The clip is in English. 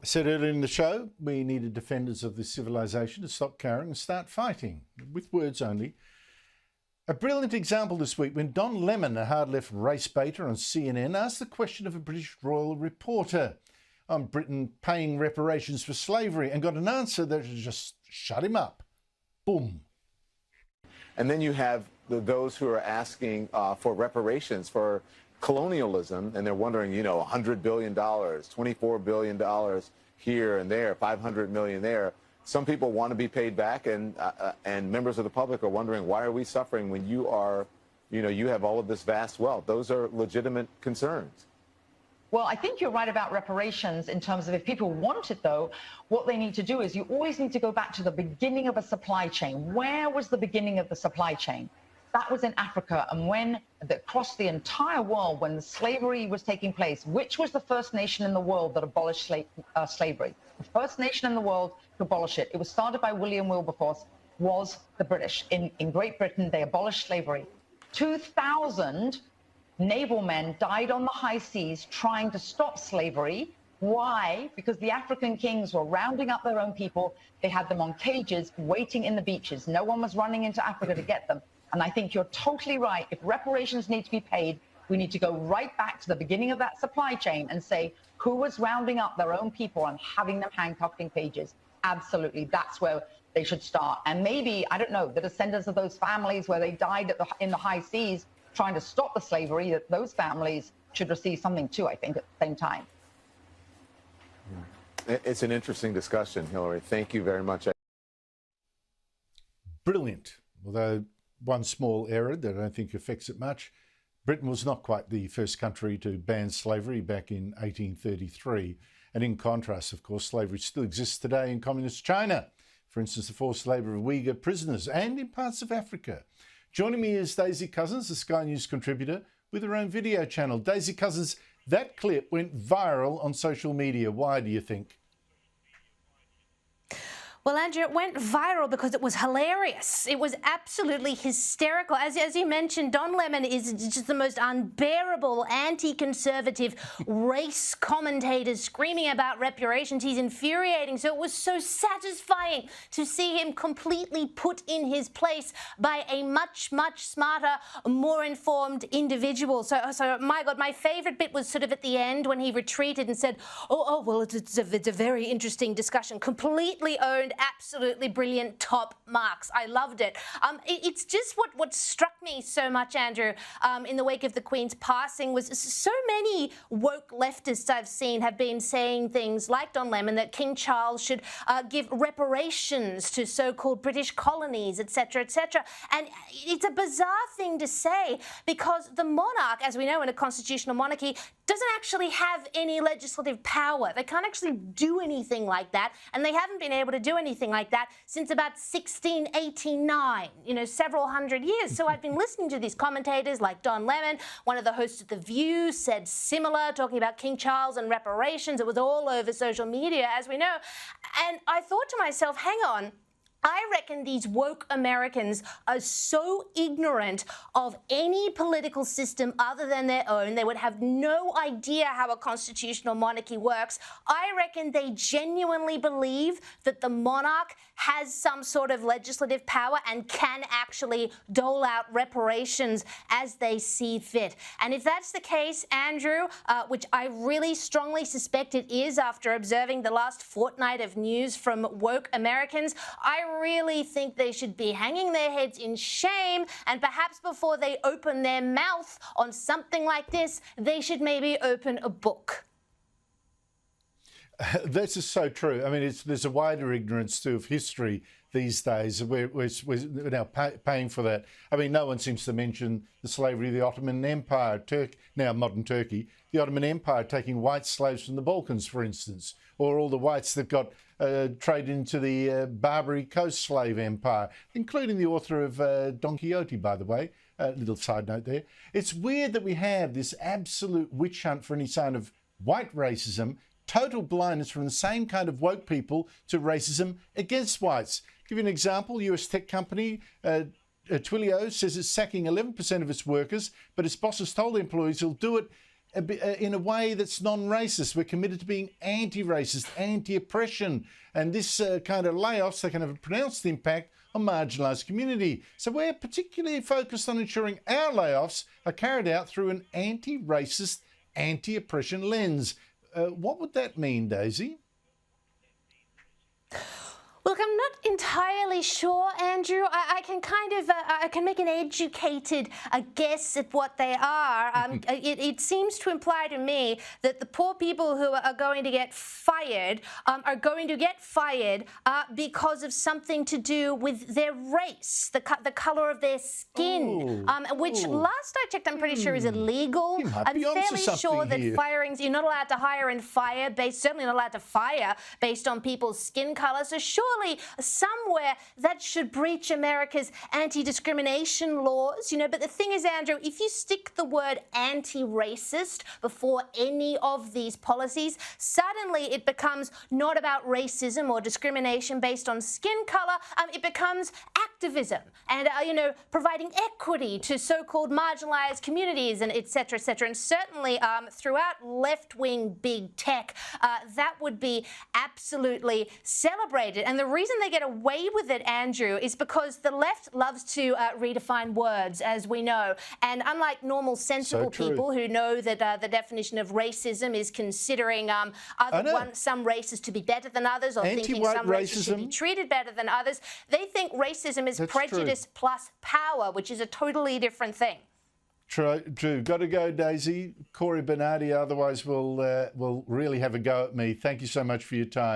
said earlier in the show, we needed defenders of this civilization to stop cowering and start fighting, with words only. A brilliant example this week when Don Lemon, a hard-left race baiter on CNN, asked the question of a British royal reporter on Britain paying reparations for slavery and got an answer that just shut him up. Boom. And then you have those who are asking for reparations for colonialism, and they're wondering, you know, $100 billion, $24 billion here and there, $500 million there. Some people want to be paid back, and members of the public are wondering, why are we suffering when you are, you know, you have all of this vast wealth? Those are legitimate concerns. Well, I think you're right about reparations in terms of if people want it, though, what they need to do is you always need to go back to the beginning of a supply chain. Where was the beginning of the supply chain? That was in Africa, and when across the entire world, when the slavery was taking place, which was the first nation in the world that abolished slavery? The first nation in the world to abolish it. It was started by William Wilberforce, was the British. In Great Britain, they abolished slavery. 2,000 naval men died on the high seas trying to stop slavery. Why? Because the African kings were rounding up their own people. They had them on cages waiting in the beaches. No one was running into Africa to get them. And I think you're totally right. If reparations need to be paid, we need to go right back to the beginning of that supply chain and say who was rounding up their own people and having them handcuffed in cages. Absolutely. That's where they should start. And maybe, I don't know, the descendants of those families where they died in the high seas trying to stop the slavery, that those families should receive something too, I think, at the same time. It's an interesting discussion, Hillary. Thank you very much. Brilliant. Although one small error that I don't think affects it much. Britain was not quite the first country to ban slavery back in 1833. And in contrast, of course, slavery still exists today in communist China. For instance, the forced labour of Uyghur prisoners and in parts of Africa. Joining me is Daisy Cousens, the Sky News contributor, with her own video channel. Daisy Cousens, that clip went viral on social media. Why do you think? Well, Andrew, it went viral because it was hilarious. It was absolutely hysterical. As you mentioned, Don Lemon is just the most unbearable anti-conservative race commentator screaming about reparations. He's infuriating. So it was so satisfying to see him completely put in his place by a much, much smarter, more informed individual. So my God, my favorite bit was sort of at the end when he retreated and said, well, it's a very interesting discussion. Completely owned. Absolutely brilliant, top marks. I loved it. It's just what struck me so much, Andrew, in the wake of the Queen's passing was so many woke leftists I've seen have been saying things like Don Lemon that King Charles should give reparations to so-called British colonies, etc., etc. And it's a bizarre thing to say because the monarch, as we know in a constitutional monarchy, doesn't actually have any legislative power. They can't actually do anything like that, and they haven't been able to do anything like that since about 1689, you know, several hundred years. So I've been listening to these commentators like Don Lemon. One of the hosts of The View said similar, talking about King Charles and reparations. It was all over social media, as we know. And I thought to myself, hang on, I reckon these woke Americans are so ignorant of any political system other than their own. They would have no idea how a constitutional monarchy works. I reckon they genuinely believe that the monarch has some sort of legislative power and can actually dole out reparations as they see fit. And if that's the case, Andrew, which I really strongly suspect it is after observing the last fortnight of news from woke Americans, I really think they should be hanging their heads in shame, and perhaps before they open their mouth on something like this, they should maybe open a book. This is so true. I mean, there's a wider ignorance too of history these days. We're now paying for that. I mean, no one seems to mention the slavery of the Ottoman Empire, now modern Turkey, the Ottoman Empire taking white slaves from the Balkans, for instance, or all the whites that got traded into the Barbary Coast slave empire, including the author of Don Quixote, by the way. Little side note there. It's weird that we have this absolute witch hunt for any sign of white racism, total blindness from the same kind of woke people to racism against whites. Give you an example, US tech company Twilio says it's sacking 11% of its workers, but its bosses told employees he'll do it in a way that's non-racist. We're committed to being anti-racist, anti-oppression, and this kind of layoffs, they can have a pronounced impact on marginalised community. So we're particularly focused on ensuring our layoffs are carried out through an anti-racist, anti-oppression lens. What would that mean, Daisy? Look, I'm not entirely sure, Andrew. I can kind of, I can make an educated guess at what they are. It seems to imply to me that the poor people who are going to get fired are going to get fired because of something to do with their race, the colour of their skin, which last I checked, I'm pretty sure is illegal. I'm fairly sure that firings, you're not allowed to hire and fire based, certainly not allowed to fire based on people's skin colour. So surely somewhere that should breach America's anti-discrimination laws, you know. But the thing is, Andrew, if you stick the word anti-racist before any of these policies, suddenly it becomes not about racism or discrimination based on skin colour. It becomes activism and, you know, providing equity to so-called marginalised communities and et cetera, et cetera. And certainly throughout left-wing big tech, that would be absolutely celebrated. And the reason they get away with it, Andrew, is because the left loves to redefine words, as we know. And unlike normal, sensible people who know that the definition of racism is considering some races to be better than others, or thinking some races should be treated better than others, they think racism is prejudice plus power, which is a totally different thing. True. Got to go, Daisy. Corey Bernardi, otherwise will really have a go at me. Thank you so much for your time.